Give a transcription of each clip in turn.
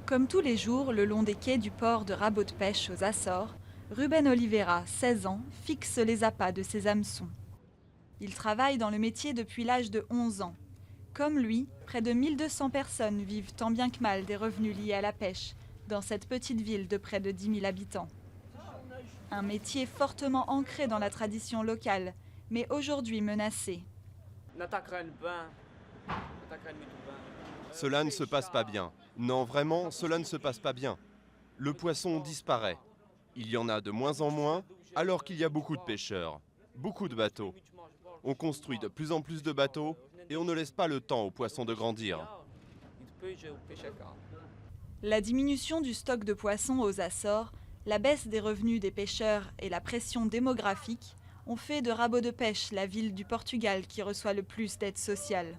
Comme tous les jours, le long des quais du port de Rabot de Pêche aux Açores, Ruben Oliveira, 16 ans, fixe les appâts de ses hameçons. Il travaille dans le métier depuis l'âge de 11 ans. Comme lui, près de 1200 personnes vivent tant bien que mal des revenus liés à la pêche, dans cette petite ville de près de 10 000 habitants. Un métier fortement ancré dans la tradition locale, mais aujourd'hui menacé. Cela ne se passe pas bien. Non, vraiment, cela ne se passe pas bien. Le poisson disparaît. Il y en a de moins en moins, alors qu'il y a beaucoup de pêcheurs, beaucoup de bateaux. On construit de plus en plus de bateaux et on ne laisse pas le temps aux poissons de grandir. La diminution du stock de poissons aux Açores, la baisse des revenus des pêcheurs et la pression démographique ont fait de Rabot de Pêche la ville du Portugal qui reçoit le plus d'aide sociale.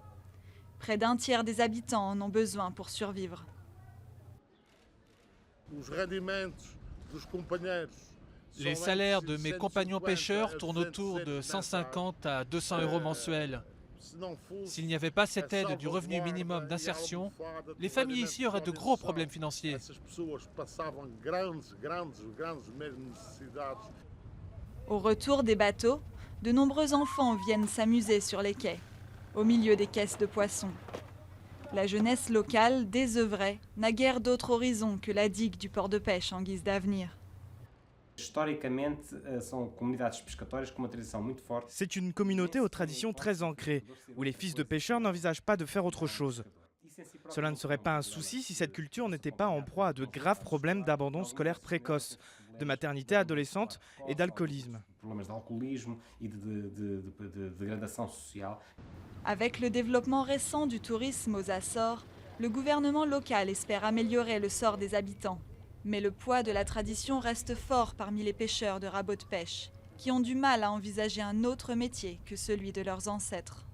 Près d'un tiers des habitants en ont besoin pour survivre. Les salaires de mes compagnons pêcheurs tournent autour de 150 à 200 euros mensuels. S'il n'y avait pas cette aide du revenu minimum d'insertion, les familles ici auraient de gros problèmes financiers. Au retour des bateaux, de nombreux enfants viennent s'amuser sur les quais, au milieu des caisses de poissons. La jeunesse locale, désœuvrée, n'a guère d'autre horizon que la digue du port de pêche en guise d'avenir. C'est une communauté aux traditions très ancrées, où les fils de pêcheurs n'envisagent pas de faire autre chose. Cela ne serait pas un souci si cette culture n'était pas en proie à de graves problèmes d'abandon scolaire précoce, de maternité adolescente et d'alcoolisme. Avec le développement récent du tourisme aux Açores, le gouvernement local espère améliorer le sort des habitants. Mais le poids de la tradition reste fort parmi les pêcheurs de Rabot de Pêche, qui ont du mal à envisager un autre métier que celui de leurs ancêtres.